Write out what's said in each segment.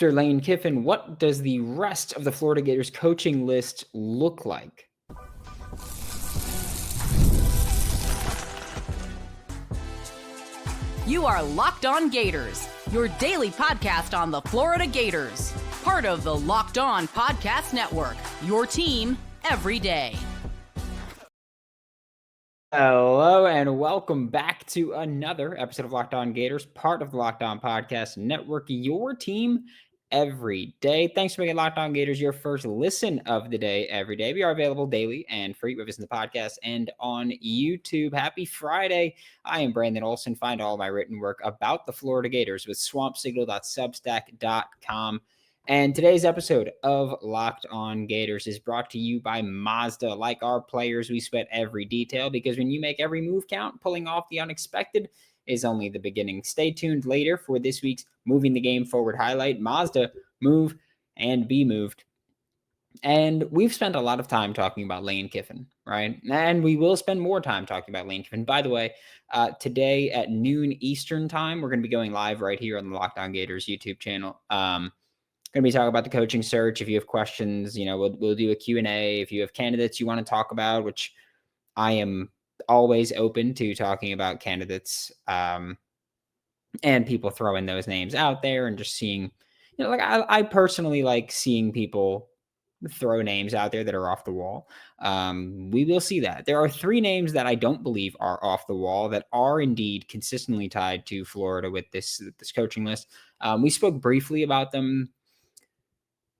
after Lane Kiffin, what does the rest of the Florida Gators coaching list look like? You are Locked On Gators, your daily podcast on the Florida Gators. Part of the Locked On Podcast Network, your team every day. Hello and welcome back to another episode of Locked On Gators, part of the Locked On Podcast Network, your team every day. Thanks for making Locked On Gators your first listen of the day every day. We are available daily and free with us in the podcast and on YouTube. Happy Friday. I am Brandon Olson. Find all my written work about the Florida Gators with swampsignal.substack.com. And today's episode of Locked On Gators is brought to you by Mazda. Like our players, we sweat every detail because when you make every move count, pulling off the unexpected is only the beginning. Stay tuned later for this week's Moving the Game Forward highlight. Mazda, move and be moved. And we've spent a lot of time talking about Lane Kiffin, right? And we will spend more time talking about Lane Kiffin. By the way, today at noon Eastern time, we're going to be going live right here on the Locked On Gators YouTube channel. Going to be talking about the coaching search. If you have questions, we'll do a Q&A. If you have candidates you want to talk about, which I am always open to talking about candidates and people throwing those names out there and just seeing, I personally like seeing people throw names out there that are off the wall. We will see that. There are 3 names that I don't believe are off the wall that are indeed consistently tied to Florida with this coaching list. We spoke briefly about them.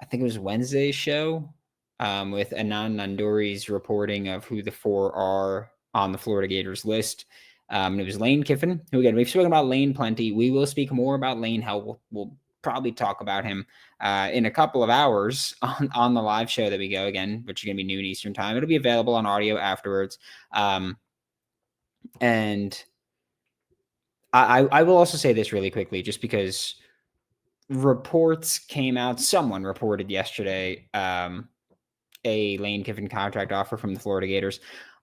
I think it was Wednesday's show with Anand Nanduri's reporting of who the 4 are on the Florida Gators list. It was Lane Kiffin, who, again, we've spoken about Lane plenty. We will speak more about Lane. Hell, we'll probably talk about him in a couple of hours on the live show that we go again, which is going to be noon Eastern time. It'll be available on audio afterwards. And I will also say this really quickly, just because reports came out. Someone reported yesterday a Lane Kiffin contract offer from the Florida Gators.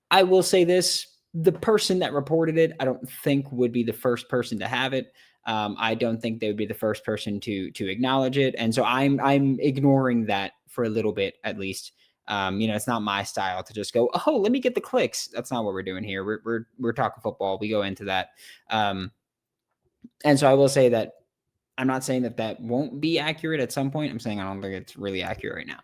I will say this. The person that reported it, I don't think would be the first person to have it. I don't think they would be the first person to acknowledge it. And so I'm ignoring that for a little bit, at least. It's not my style to just go, oh, let me get the clicks. That's not what we're doing here. We're talking football. We go into that. And so I will say that I'm not saying that won't be accurate at some point. I'm saying I don't think it's really accurate right now.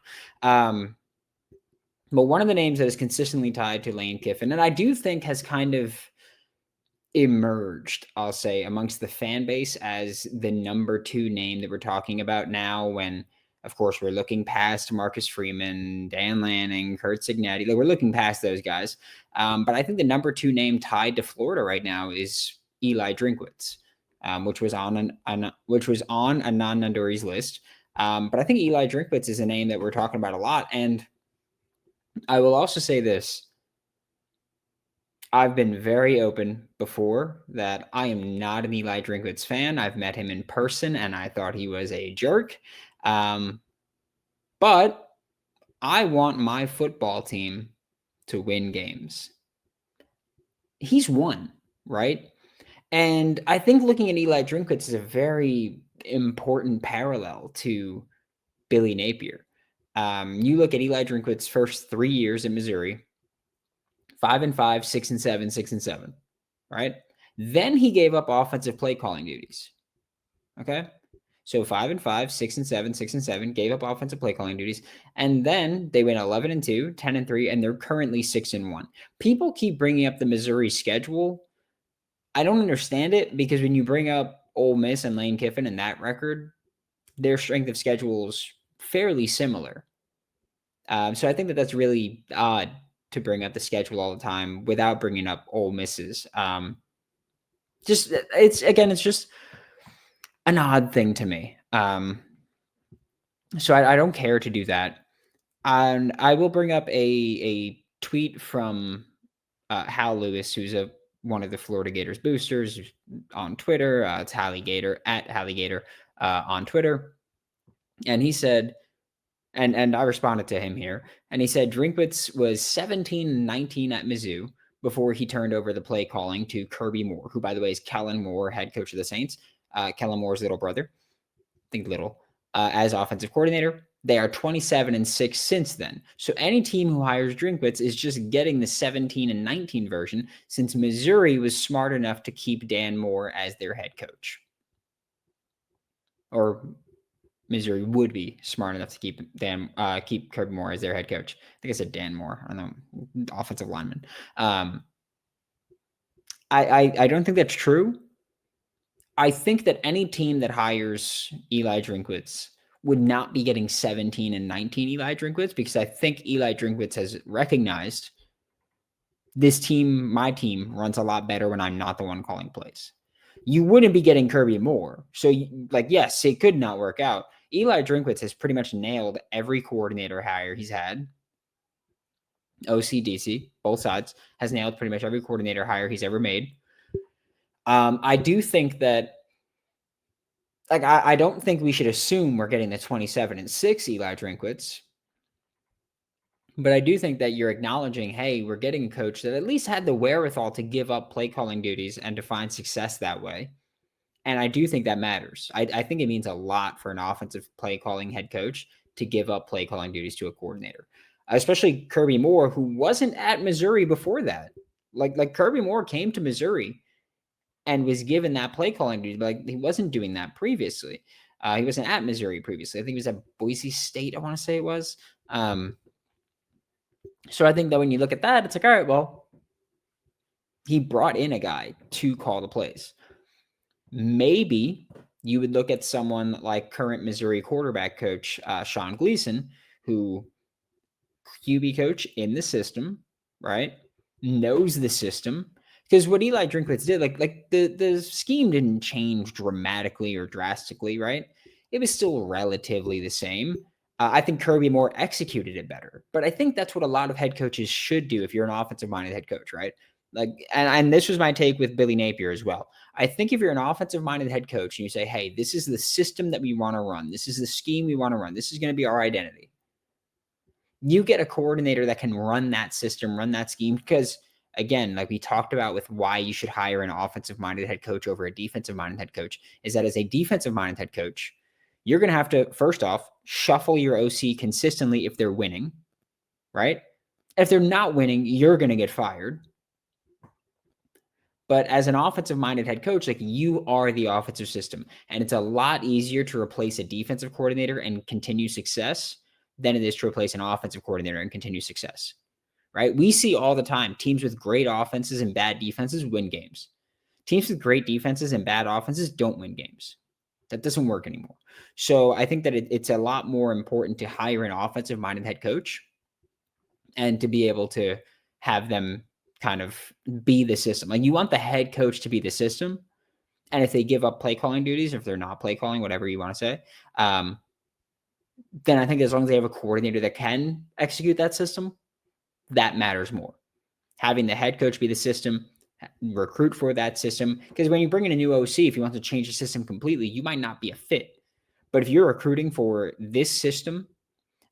But one of the names that is consistently tied to Lane Kiffin, and I do think has kind of emerged, I'll say, amongst the fan base as the number 2 name that we're talking about now, when, of course, we're looking past Marcus Freeman, Dan Lanning, Kurt Signetti. Like, we're looking past those guys. But I think the number 2 name tied to Florida right now is Eli Drinkwitz. Which was on Anand Nanduri's list. But I think Eli Drinkwitz is a name that we're talking about a lot. And I will also say this. I've been very open before that I am not an Eli Drinkwitz fan. I've met him in person, and I thought he was a jerk. But I want my football team to win games. He's won, right? And I think looking at Eli Drinkwitz is a very important parallel to Billy Napier. You look at Eli Drinkwitz's first 3 years in Missouri, 5-5, 6-7, 6-7, right? Then he gave up offensive play calling duties. Okay. So 5-5, 6-7, 6-7, gave up offensive play calling duties. And then they went 11-2, 10-3, and they're currently 6-1. People keep bringing up the Missouri schedule. I don't understand it, because when you bring up Ole Miss and Lane Kiffin and that record, their strength of schedule is fairly similar. So I think that's really odd to bring up the schedule all the time without bringing up Ole Miss's. It's just an odd thing to me. So I don't care to do that. And I will bring up a tweet from Hal Lewis, who's one of the Florida Gators boosters on Twitter. It's Halligator, at Halligator on Twitter. And he said, and I responded to him here, and he said Drinkwitz was 17-19 at Mizzou before he turned over the play calling to Kirby Moore, who, by the way, is Kellen Moore, head coach of the Saints, Kellen Moore's little brother. I think little. as offensive coordinator. They are 27-6 since then. So any team who hires Drinkwitz is just getting the 17-19 version, since Missouri was smart enough to keep Dan Moore as their head coach. Or Missouri would be smart enough to keep Kirby Moore as their head coach. I think I said Dan Moore. I don't know, offensive lineman. I don't think that's true. I think that any team that hires Eli Drinkwitz would not be getting 17-19 Eli Drinkwitz, because I think Eli Drinkwitz has recognized this team, my team, runs a lot better when I'm not the one calling plays. You wouldn't be getting Kirby Moore. So, yes, it could not work out. Eli Drinkwitz has pretty much nailed every coordinator hire he's had. OC, both sides, has nailed pretty much every coordinator hire he's ever made. I do think that, I don't think we should assume we're getting the 27-6 Eli Drinkwitz. But I do think that you're acknowledging, hey, we're getting a coach that at least had the wherewithal to give up play calling duties and to find success that way. And I do think that matters. I think it means a lot for an offensive play calling head coach to give up play calling duties to a coordinator, especially Kirby Moore, who wasn't at Missouri before that. Like Kirby Moore came to Missouri and was given that play calling duty, but he wasn't doing that previously. He wasn't at Missouri previously. I think he was at Boise State, I want to say it was. So I think that when you look at that, it's like, all right, well, he brought in a guy to call the plays. Maybe you would look at someone like current Missouri quarterback coach Sean Gleason, who QB coach in the system, right? Knows the system. Because what Eli Drinkwitz did, the scheme didn't change dramatically or drastically, right? It was still relatively the same. I think Kirby Moore executed it better. But I think that's what a lot of head coaches should do if you're an offensive-minded head coach, right? And this was my take with Billy Napier as well. I think if you're an offensive-minded head coach and you say, hey, this is the system that we want to run, this is the scheme we want to run, this is going to be our identity, you get a coordinator that can run that system, run that scheme, because again, like we talked about with why you should hire an offensive-minded head coach over a defensive-minded head coach, is that as a defensive-minded head coach, you're going to have to, first off, shuffle your OC consistently if they're winning, right? If they're not winning, you're going to get fired. But as an offensive-minded head coach, you are the offensive system. And it's a lot easier to replace a defensive coordinator and continue success than it is to replace an offensive coordinator and continue success, right? We see all the time teams with great offenses and bad defenses win games. Teams with great defenses and bad offenses don't win games. That doesn't work anymore. So I think that it's a lot more important to hire an offensive-minded head coach and to be able to have them kind of be the system. You want the head coach to be the system. And if they give up play calling duties, if they're not play calling, whatever you want to say, then I think as long as they have a coordinator that can execute that system, that matters more. Having the head coach be the system, recruit for that system. Because when you bring in a new OC, if you want to change the system completely, you might not be a fit. But if you're recruiting for this system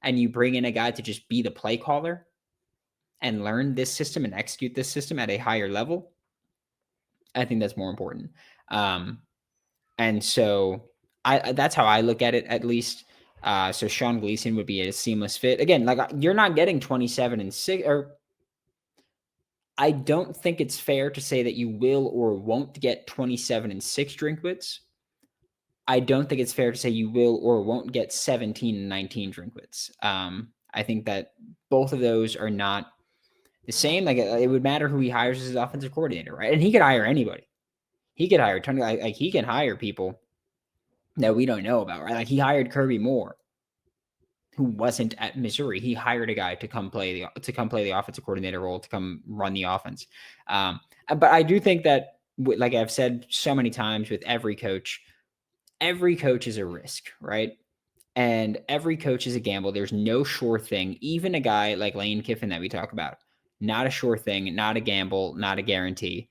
and you bring in a guy to just be the play caller and learn this system and execute this system at a higher level, I think that's more important. And so that's how I look at it, at least. So Sean Gleason would be a seamless fit. Again, you're not getting 27-6, or I don't think it's fair to say that you will or won't get 27-6 Drinkwitz. I don't think it's fair to say you will or won't get 17-19 Drinkwitz. I think that both of those are not the same. It would matter who he hires as his offensive coordinator, right? And he could hire anybody. He could hire he can hire people that we don't know about, right? He hired Kirby Moore, who wasn't at Missouri. He hired a guy to come play the offensive coordinator role, to come run the offense. But I do think that, like I've said so many times with every coach is a risk, right? And every coach is a gamble. There's no sure thing. Even a guy like Lane Kiffin that we talk about, not a sure thing, not a gamble, not a guarantee.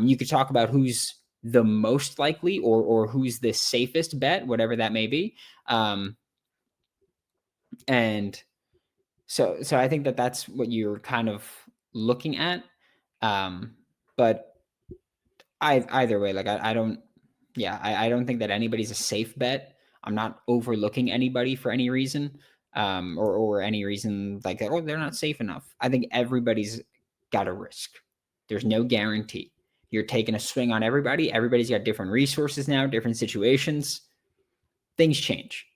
You could talk about who's the most likely or who's the safest bet, whatever that may be. And so I think that that's what you're kind of looking at. But either way, I don't think that anybody's a safe bet. I'm not overlooking anybody for any reason, or any reason like, oh, they're not safe enough. I think everybody's got a risk. There's no guarantee. You're taking a swing on everybody. Everybody's got different resources now, different situations. Things change.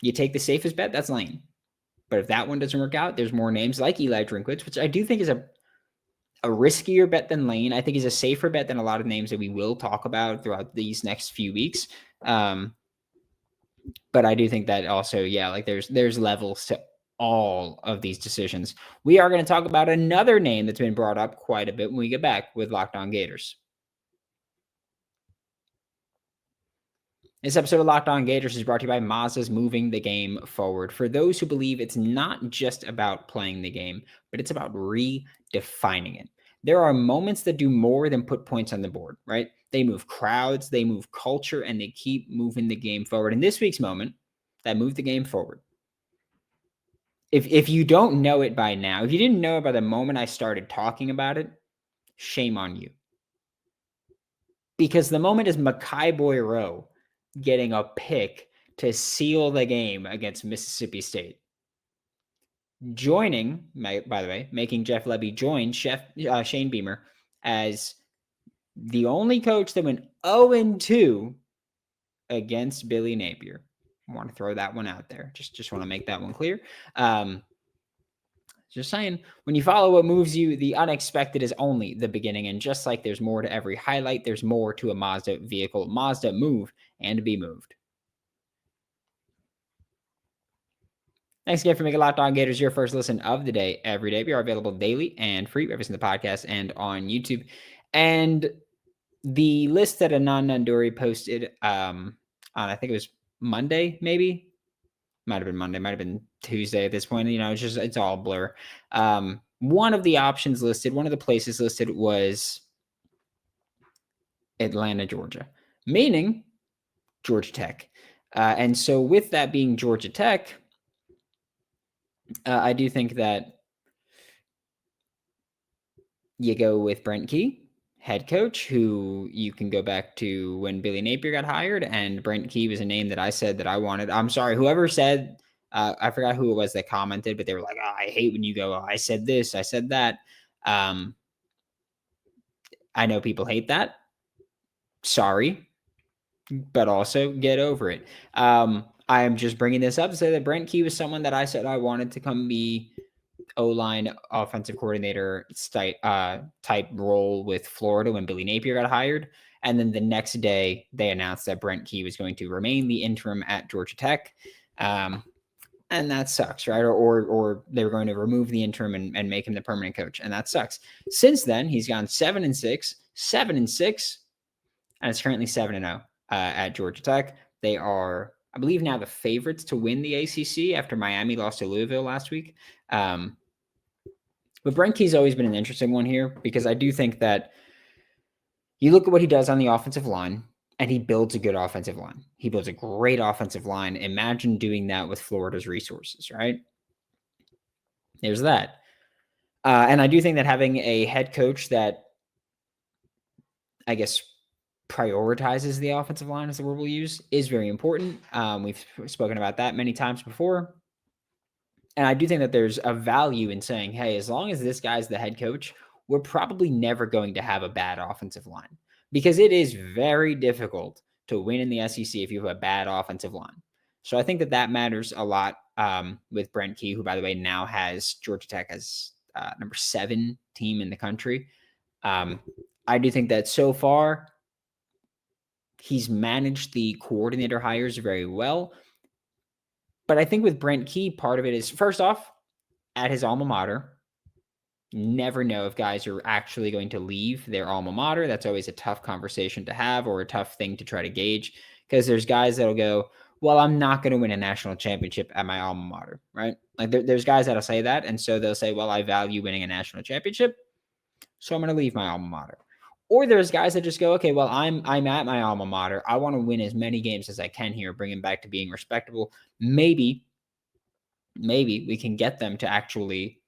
You take the safest bet, that's Lane. But if that one doesn't work out, there's more names like Eli Drinkwitz, which I do think is a riskier bet than Lane. I think is a safer bet than a lot of names that we will talk about throughout these next few weeks. But I do think that also, yeah, like there's levels to all of these decisions. We are going to talk about another name that's been brought up quite a bit when we get back with Locked On Gators. This episode of Locked On Gators is brought to you by Mazda's Moving the Game Forward. For those who believe it's not just about playing the game, but it's about redefining it. There are moments that do more than put points on the board, right? They move crowds, they move culture, and they keep moving the game forward. In this week's moment, that moved the game forward. If you don't know it by now, if you didn't know it by the moment I started talking about it, shame on you. Because the moment is Makai Boyroe getting a pick to seal the game against Mississippi State. Joining, by the way, making Jeff Lebby join Shane Beamer as the only coach that went 0-2 against Billy Napier. I want to throw that one out there. Just want to make that one clear. Just saying, when you follow what moves you, the unexpected is only the beginning. And just like there's more to every highlight, there's more to a Mazda vehicle. Mazda, move and be moved. Thanks again for making Locked On Gators your first listen of the day every day. We are available daily and free, every single podcast and on YouTube. And the list that Anand Nanduri posted on, I think it was Monday, maybe. Might have been Monday, might have been Tuesday at this point. You know, it's all blur. One of the options listed, one of the places listed was Atlanta, Georgia, meaning Georgia Tech. And so with that being Georgia Tech, I do think that you go with Brent Key, head coach, who you can go back to when Billy Napier got hired, and Brent Key was a name that I said that I wanted. I'm sorry, whoever said, I forgot who it was that commented, but they were like, oh, I hate when you go, oh, I said this, I said that. I know people hate that. Sorry, but also get over it. I am just bringing this up to say that Brent Key was someone that I said I wanted to come be O-line offensive coordinator type role with Florida when Billy Napier got hired. And then the next day they announced that Brent Key was going to remain the interim at Georgia Tech. And that sucks, right? Or they were going to remove the interim and make him the permanent coach. And that sucks. Since then, he's gone 7-6, and it's currently 7-0 at Georgia Tech. They are, I believe, now the favorites to win the ACC after Miami lost to Louisville last week. But Brent Key's always been an interesting one here because I do think that you look at what he does on the offensive line and he builds a good offensive line. He builds a great offensive line. Imagine doing that with Florida's resources, right? There's that. And I do think that having a head coach that, I guess, prioritizes the offensive line, as the word we'll use, is very important. We've spoken about that many times before. And I do think that there's a value in saying, hey, as long as this guy's the head coach, we're probably never going to have a bad offensive line because it is very difficult to win in the SEC if you have a bad offensive line. So I think that matters a lot with Brent Key, who, by the way, now has Georgia Tech as number 7 team in the country. I do think that so far he's managed the coordinator hires very well. But I think with Brent Key, part of it is, first off, at his alma mater, never know if guys are actually going to leave their alma mater. That's always a tough conversation to have or a tough thing to try to gauge because there's guys that'll go, well, I'm not going to win a national championship at my alma mater, right? Like there's guys that'll say that. And so they'll say, well, I value winning a national championship, so I'm going to leave my alma mater. Or there's guys that just go, okay, well, I'm at my alma mater. I want to win as many games as I can here, bring them back to being respectable. Maybe we can get them to actually,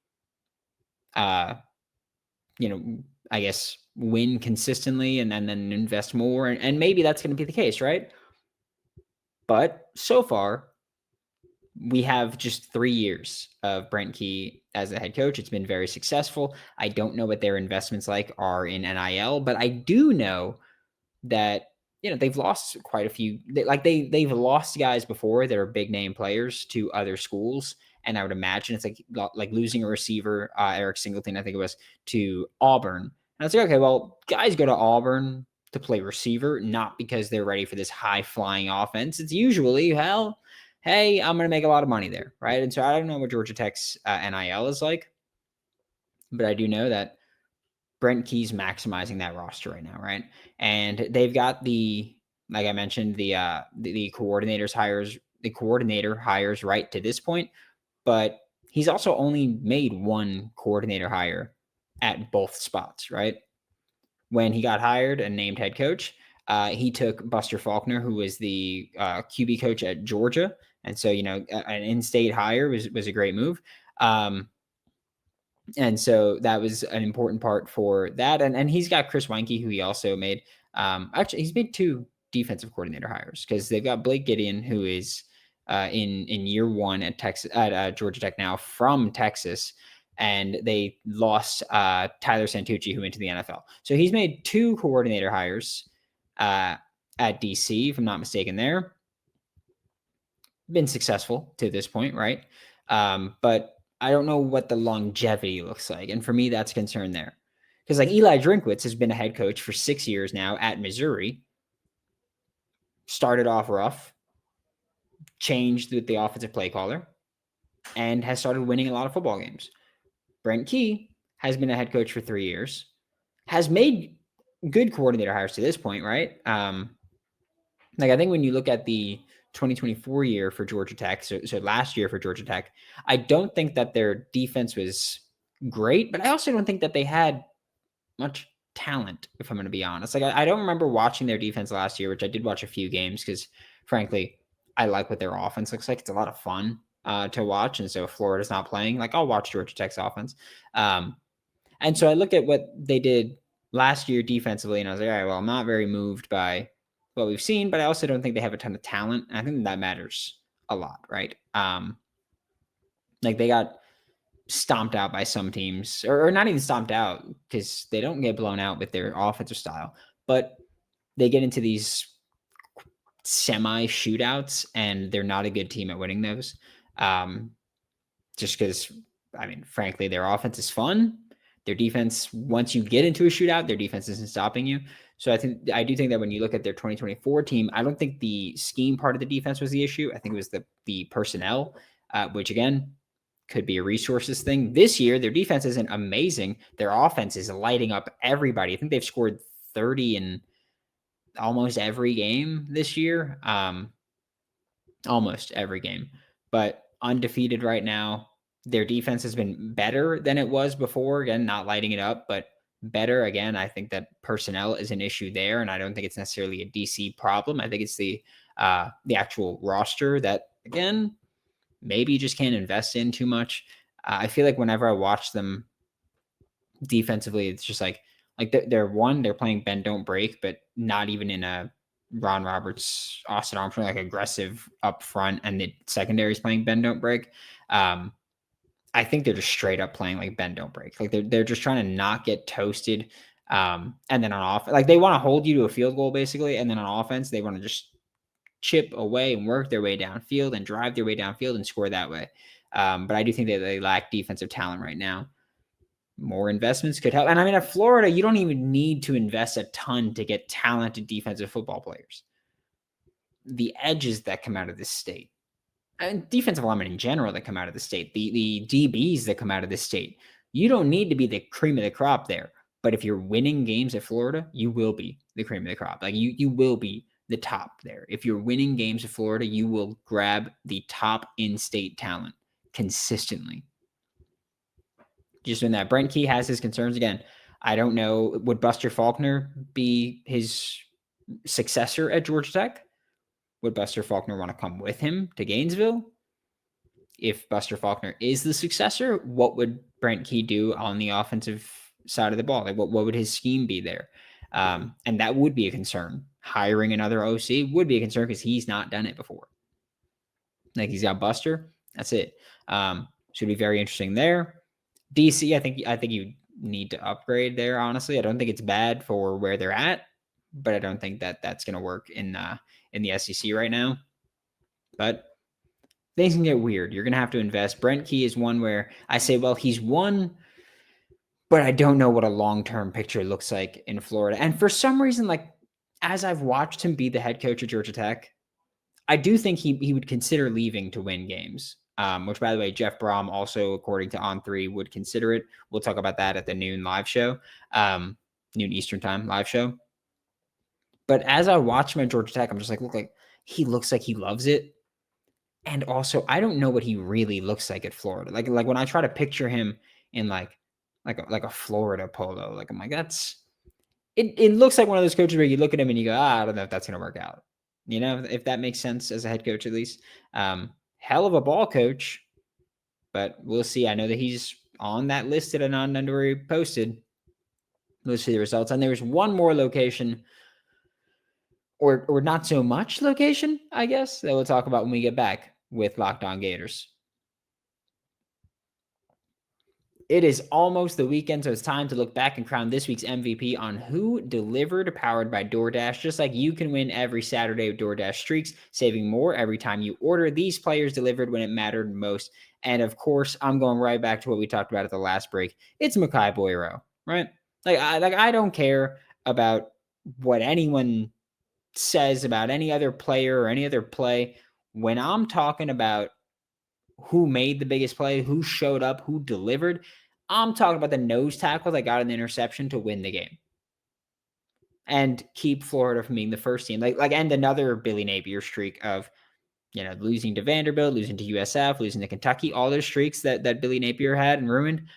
I guess, win consistently and then invest more. And maybe that's going to be the case, right? But so far, we have just 3 years of Brent Key as a head coach. It's been very successful. I don't know what their investments like are in NIL, but I do know that they've lost quite a few. They've lost guys before that are big name players to other schools, and I would imagine it's like losing a receiver, Eric Singleton, I think it was, to Auburn. And I was like, okay, well, guys go to Auburn to play receiver, not because they're ready for this high flying offense. It's usually, hell, hey, I'm going to make a lot of money there, right? And so I don't know what Georgia Tech's NIL is like, but I do know that Brent Key's maximizing that roster right now, right? And they've got like I mentioned, the coordinator hires right to this point, but he's also only made one coordinator hire at both spots, right? When he got hired and named head coach, he took Buster Faulkner, who was the QB coach at Georgia, and so an in-state hire was a great move. And so that was an important part for that. And he's got Chris Weinke, who he also made. Actually, he's made 2 defensive coordinator hires because they've got Blake Gideon, who is in year 1 at Georgia Tech now from Texas, and they lost Tyler Santucci, who went to the NFL. So he's made 2 coordinator hires at DC, if I'm not mistaken. There, been successful to this point, right? But I don't know what the longevity looks like. And for me, that's a concern there. Because like Eli Drinkwitz has been a head coach for 6 years now at Missouri. Started off rough, changed with the offensive play caller, and has started winning a lot of football games. Brent Key has been a head coach for 3 years, has made good coordinator hires to this point, right? Like I think when you look at the 2024 year for Georgia Tech, so last year for Georgia Tech, I don't think that their defense was great, but I also don't think that they had much talent, if I'm going to be honest. Like I don't remember watching their defense last year, which I did watch a few games because frankly, I like what their offense looks like. It's a lot of fun to watch. And so if Florida's not playing, like I'll watch Georgia Tech's offense. And so I look at what they did last year defensively, and I was like, all right, well, I'm not very moved by what we've seen, but I also don't think they have a ton of talent. And I think that matters a lot, right? Like they got stomped out by some teams, or not even stomped out because they don't get blown out with their offensive style, but they get into these semi shootouts and they're not a good team at winning those. Just because, I mean, frankly, their offense is fun. Their defense, once you get into a shootout, their defense isn't stopping you. So I do think that when you look at their 2024 team, I don't think the scheme part of the defense was the issue. I think it was the personnel, which again could be a resources thing. This year, their defense isn't amazing. Their offense is lighting up everybody. I think they've scored 30 in almost every game this year. Almost every game, but undefeated right now. Their defense has been better than it was before. Again, not lighting it up, but better. Again, I think that personnel is an issue there, and I don't think it's necessarily a DC problem. I think it's the actual roster that, again, maybe you just can't invest in too much. I feel like whenever I watch them defensively, it's just like they're playing bend don't break, but not even in a Ron Roberts, Austin Armstrong like aggressive up front, and the secondary is playing bend don't break. I think they're just straight up playing like bend don't break. Like they're just trying to not get toasted. And then on offense, like they want to hold you to a field goal basically, and then on offense they want to just chip away and work their way downfield and drive their way downfield and score that way. But I do think that they lack defensive talent right now. More investments could help. And I mean, at Florida, you don't even need to invest a ton to get talented defensive football players. The edges that come out of this state, and defensive linemen in general that come out of the state, the DBs that come out of this state, you don't need to be the cream of the crop there. But if you're winning games at Florida, you will be the cream of the crop. Like you will be the top there. If you're winning games at Florida, you will grab the top in-state talent consistently. Just in that, Brent Key has his concerns. Again, I don't know, would Buster Faulkner be his successor at Georgia Tech? Would Buster Faulkner want to come with him to Gainesville? If Buster Faulkner is the successor, what would Brent Key do on the offensive side of the ball? Like what would his scheme be there? And that would be a concern. hiring another OC would be a concern because he's not done it before. Like he's got Buster. That's it. Should be very interesting there. DC, I think you need to upgrade there. Honestly, I don't think it's bad for where they're at, but I don't think that that's going to work in the SEC right now. But things can get weird. You're going to have to invest. Brent Key is one where I say, well, he's won, but I don't know what a long-term picture looks like in Florida. And for some reason, like as I've watched him be the head coach at Georgia Tech, I do think he would consider leaving to win games. Which, by the way, Jeff Brom also, according to On3, would consider it. We'll talk about that at the noon live show, noon Eastern time live show. But as I watch him at Georgia Tech, I'm just like, he looks like he loves it. And also, I don't know what he really looks like at Florida. Like when I try to picture him in like a Florida polo, like I'm like, it looks like one of those coaches where you look at him and you go, I don't know if that's going to work out. You know, if that makes sense as a head coach, at least. Hell of a ball coach, but we'll see. I know that he's on that list at Ananda where he posted. We'll see the results. And there's one more location, or not so much location, I guess, that we'll talk about when we get back with Locked On Gators. It is almost the weekend, so it's time to look back and crown this week's MVP on Who Delivered, powered by DoorDash. Just like you can win every Saturday with DoorDash Streaks, saving more every time you order. These players delivered when it mattered most. And of course, I'm going right back to what we talked about at the last break. It's Mekhi Boyero, right? I don't care about what anyone says about any other player or any other play. When I'm talking about who made the biggest play, who showed up, who delivered, I'm talking about the nose tackle that got an interception to win the game and keep Florida from being the first team. Like end another Billy Napier streak of, losing to Vanderbilt, losing to USF, losing to Kentucky, all those streaks that Billy Napier had and ruined.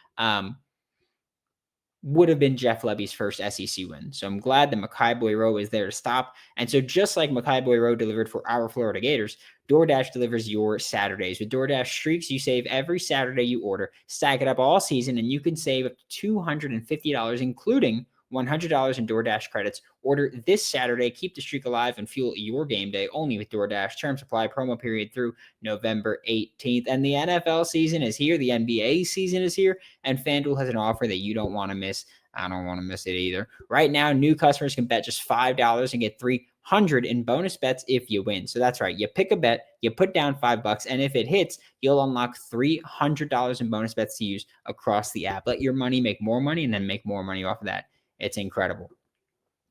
Would have been Jeff Lebby's first SEC win. So I'm glad that Mekhi Boyero is there to stop. And so just like Mekhi Boyero delivered for our Florida Gators, DoorDash delivers your Saturdays. With DoorDash Streaks, you save every Saturday you order. Stack it up all season, and you can save up to $250, including $100 in DoorDash credits. Order this Saturday. Keep the streak alive and fuel your game day only with DoorDash. Terms apply. Promo period through November 18th. And the NFL season is here. The NBA season is here. And FanDuel has an offer that you don't want to miss. I don't want to miss it either. Right now, new customers can bet just $5 and get $300 in bonus bets if you win. So that's right. You pick a bet, you put down $5, and if it hits, you'll unlock $300 in bonus bets to use across the app. Let your money make more money and then make more money off of that. It's incredible.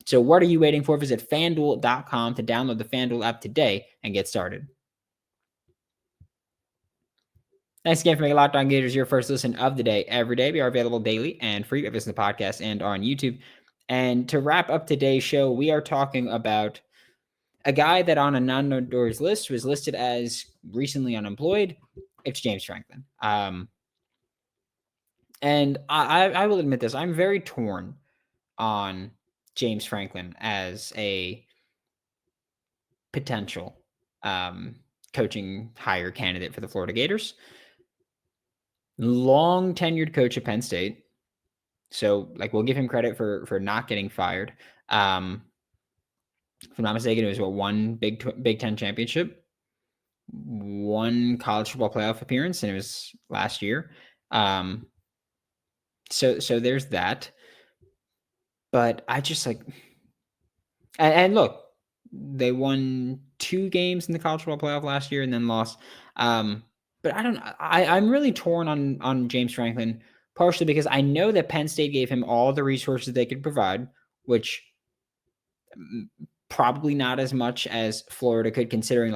So what are you waiting for? Visit FanDuel.com to download the FanDuel app today and get started. Thanks again for making Locked On Gators your first listen of the day every day. We are available daily and free if listen to the podcast and on YouTube. And to wrap up today's show, we are talking about a guy that on Ananda's list was listed as recently unemployed. It's James Franklin. And I will admit this. I'm very torn on James Franklin as a potential coaching hire candidate for the Florida Gators. Long tenured coach at Penn State. So we'll give him credit for not getting fired. If I'm not mistaken, it was one Big Ten championship, one college football playoff appearance, and it was last year. So there's that. But I just and look, they won 2 games in the college football playoff last year and then lost. But I'm really torn on James Franklin, partially because I know that Penn State gave him all the resources they could provide, which probably not as much as Florida could, considering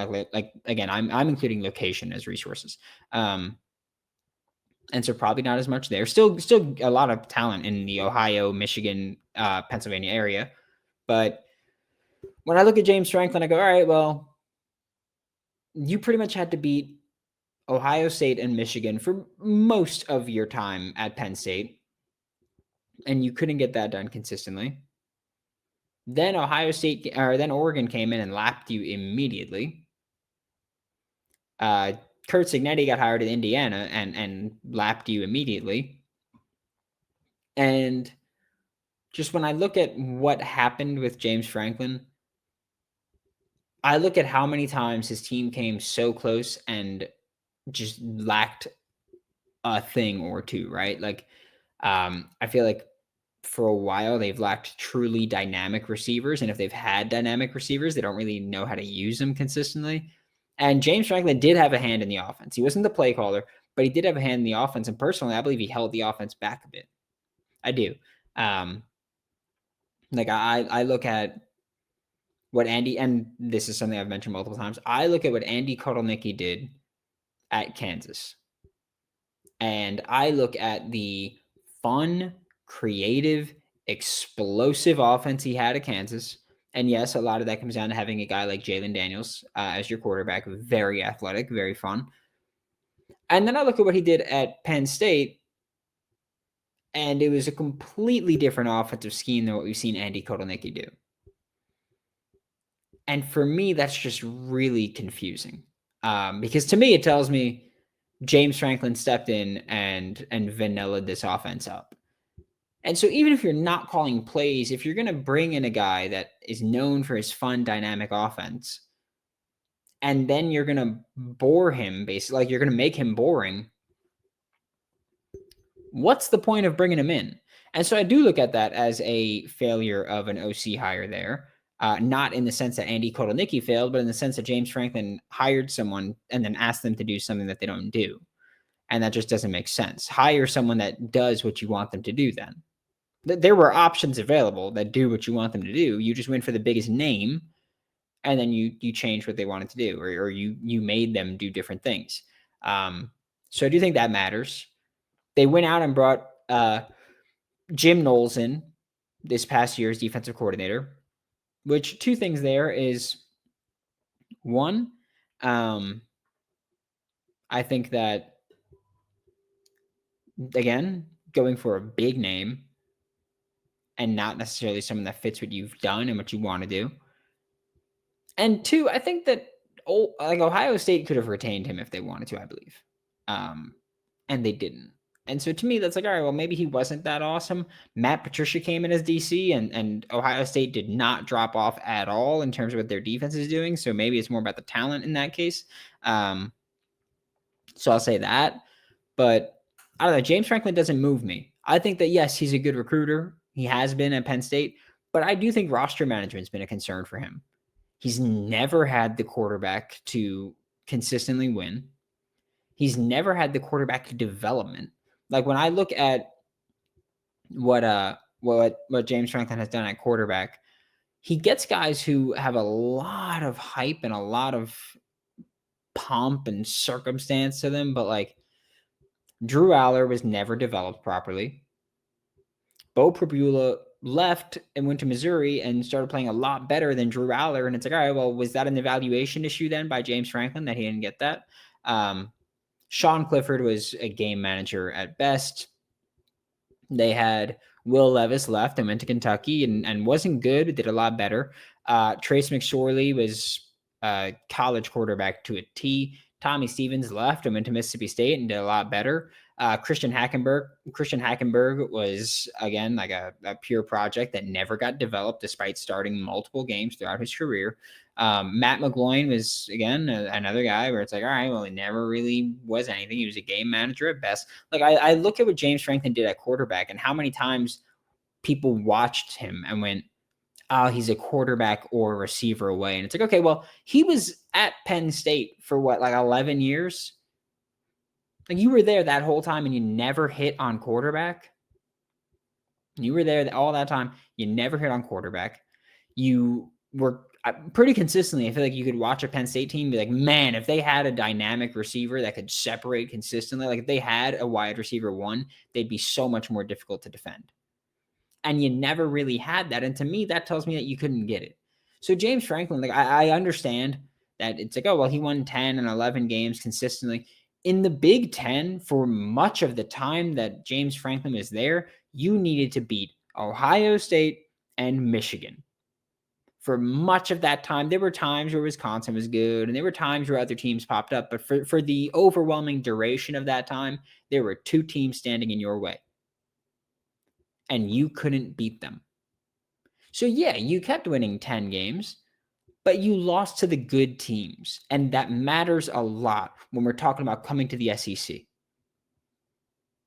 again, I'm including location as resources. And so probably not as much there. Still a lot of talent in the Ohio, Michigan, Pennsylvania area. But when I look at James Franklin, I go, all right, well, you pretty much had to beat Ohio State and Michigan for most of your time at Penn State, and you couldn't get that done consistently. Then then Oregon came in and lapped you immediately. Kurt Signetti got hired at Indiana and lapped you immediately. And just when I look at what happened with James Franklin, I look at how many times his team came so close and just lacked a thing or two, right? Like, I feel like for a while they've lacked truly dynamic receivers, and if they've had dynamic receivers, they don't really know how to use them consistently. And James Franklin did have a hand in the offense. He wasn't the play caller, but he did have a hand in the offense. And personally, I believe he held the offense back a bit. I do. Um, like I look at what Andy, and this is something I've mentioned multiple times. I look at what Andy Kotelnicki did at Kansas, and I look at the fun, creative, explosive offense he had at Kansas. And yes, a lot of that comes down to having a guy like Jalen Daniels as your quarterback, very athletic, very fun. And then I look at what he did at Penn State, and it was a completely different offensive scheme than what we've seen Andy Kotelnicki do. And for me, that's just really confusing because to me, it tells me James Franklin stepped in and vanillaed this offense up. And so even if you're not calling plays, if you're going to bring in a guy that is known for his fun, dynamic offense, and then you're going to bore him, basically, like you're going to make him boring, what's the point of bringing him in? And so I do look at that as a failure of an OC hire there. Not in the sense that Andy Kotelnicki failed, but in the sense that James Franklin hired someone and then asked them to do something that they don't do. And that just doesn't make sense. Hire someone that does what you want them to do then. There were options available that do what you want them to do. You just went for the biggest name, and then you changed what they wanted to do, or you made them do different things. So I do think that matters. They went out and brought Jim Knowles in this past year's defensive coordinator, which two things there is one, I think that, again, going for a big name and not necessarily someone that fits what you've done and what you want to do. And two, I think that Ohio State could have retained him if they wanted to, I believe. And they didn't. And so to me, that's like, all right, well, maybe he wasn't that awesome. Matt Patricia came in as DC, and Ohio State did not drop off at all in terms of what their defense is doing. So maybe it's more about the talent in that case. So I'll say that. But I don't know. James Franklin doesn't move me. I think that, yes, he's a good recruiter. He has been at Penn State. But I do think roster management's been a concern for him. He's never had the quarterback to consistently win. He's never had the quarterback development. Like when I look at what James Franklin has done at quarterback, he gets guys who have a lot of hype and a lot of pomp and circumstance to them, but like Drew Aller was never developed properly. Bo Prabula left and went to Missouri and started playing a lot better than Drew Aller. And it's like, all right, well, was that an evaluation issue then by James Franklin that he didn't get that? Sean Clifford was a game manager at best. They had Will Levis left and went to Kentucky and wasn't good, but did a lot better. Trace McSorley was a college quarterback to a T. Tommy Stevens left and went to Mississippi State and did a lot better. Christian Hackenberg was, again, like a pure project that never got developed despite starting multiple games throughout his career. Matt McGloin was, again, another guy where it's like, all right, well, he never really was anything. He was a game manager at best. Like I look at what James Franklin did at quarterback and how many times people watched him and went, oh, he's a quarterback or a receiver away. And it's like, okay, well, he was at Penn State for what, like 11 years? Like you were there that whole time and you never hit on quarterback. You were there all that time. You never hit on quarterback. You were pretty consistently. I feel like you could watch a Penn State team and be like, man, if they had a dynamic receiver that could separate consistently, like if they had a wide receiver one, they'd be so much more difficult to defend. And you never really had that. And to me, that tells me that you couldn't get it. So James Franklin, like I understand that it's like, oh, well, he won 10 and 11 games consistently. In the Big Ten, for much of the time that James Franklin was there, you needed to beat Ohio State and Michigan. For much of that time, there were times where Wisconsin was good, and there were times where other teams popped up. But for the overwhelming duration of that time, there were two teams standing in your way. And you couldn't beat them. So, yeah, you kept winning 10 games, but you lost to the good teams. And that matters a lot when we're talking about coming to the SEC.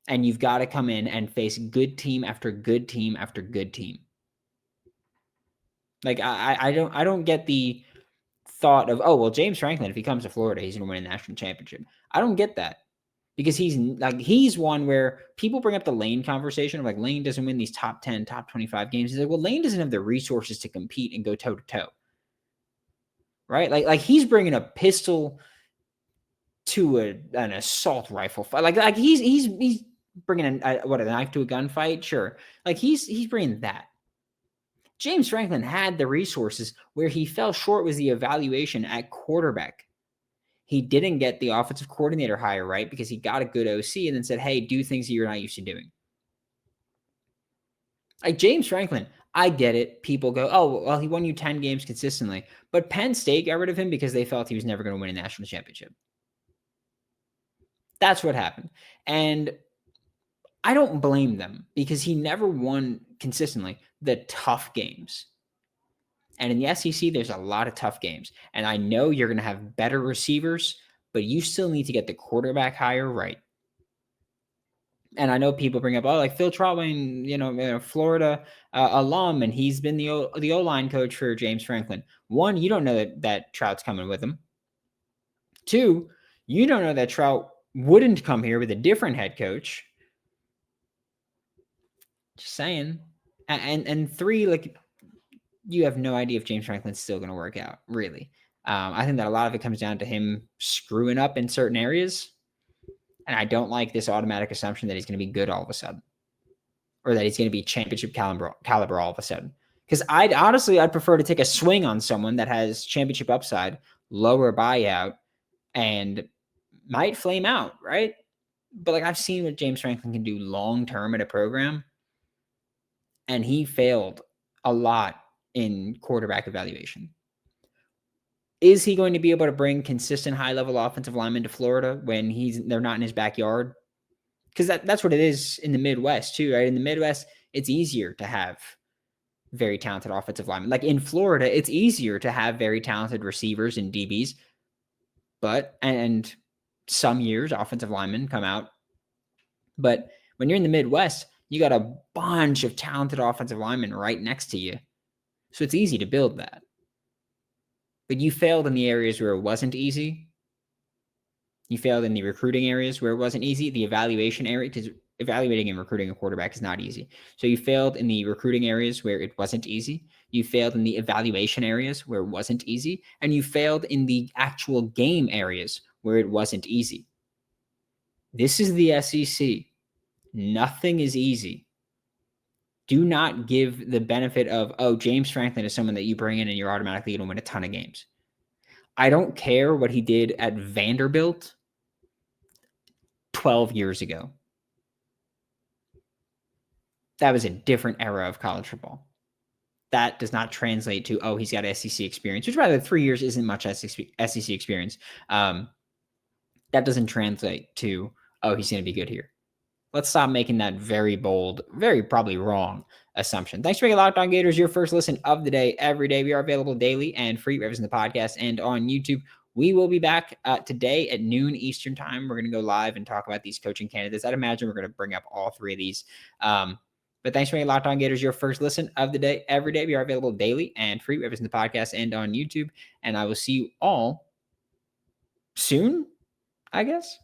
And you've got to come in and face good team after good team after good team. Like, I don't get the thought of, oh, well, James Franklin, if he comes to Florida, he's going to win a national championship. I don't get that. Because he's one where people bring up the Lane conversation of like, Lane doesn't win these top 10, top 25 games. He's like, well, Lane doesn't have the resources to compete and go toe to toe. Right? Like he's bringing a pistol to an assault rifle fight. Like he's bringing a knife to a gunfight. Sure. Like he's bringing that. James Franklin had the resources. Where he fell short was the evaluation at quarterback. He didn't get the offensive coordinator hire right because he got a good OC and then said, hey, do things that you're not used to doing. Like James Franklin, I get it. People go, oh, well, he won you 10 games consistently. But Penn State got rid of him because they felt he was never going to win a national championship. That's what happened. And I don't blame them because he never won consistently the tough games. And in the SEC, there's a lot of tough games. And I know you're going to have better receivers, but you still need to get the quarterback hire right. And I know people bring up, oh, like Phil Trotwine, Florida alum, and he's been the O-line coach for James Franklin. One, you don't know that Trout's coming with him. Two, you don't know that Trout wouldn't come here with a different head coach. Just saying. And three, like, you have no idea if James Franklin's still going to work out, really. I think that a lot of it comes down to him screwing up in certain areas. And I don't like this automatic assumption that he's going to be good all of a sudden. Or that he's going to be championship caliber all of a sudden. Because I'd prefer to take a swing on someone that has championship upside, lower buyout, and might flame out, right? But like I've seen what James Franklin can do long-term at a program. And he failed a lot in quarterback evaluation. Is he going to be able to bring consistent high-level offensive linemen to Florida when they're not in his backyard? Because that's what it is in the Midwest too, right? In the Midwest, it's easier to have very talented offensive linemen. Like in Florida, it's easier to have very talented receivers and DBs. And some years, offensive linemen come out. But when you're in the Midwest, you got a bunch of talented offensive linemen right next to you. So it's easy to build that. But you failed in the areas where it wasn't easy. You failed in the recruiting areas where it wasn't easy. The evaluation area, because evaluating and recruiting a quarterback is not easy. So you failed in the recruiting areas where it wasn't easy. You failed in the evaluation areas where it wasn't easy. And you failed in the actual game areas where it wasn't easy. This is the SEC. Nothing is easy. Do not give the benefit of, oh, James Franklin is someone that you bring in and you're automatically going to win a ton of games. I don't care what he did at Vanderbilt 12 years ago. That was a different era of college football. That does not translate to, oh, he's got SEC experience, which rather 3 years isn't much SEC experience. That doesn't translate to, oh, he's going to be good here. Let's stop making that very bold, very probably wrong assumption. Thanks for making Locked On Gators your first listen of the day every day. We are available daily and free wherever in the podcast and on YouTube. We will be back today at noon Eastern time. We're going to go live and talk about these coaching candidates. I'd imagine we're going to bring up all three of these. But thanks for making Locked On Gators your first listen of the day every day. We are available daily and free wherever in the podcast and on YouTube. And I will see you all soon, I guess.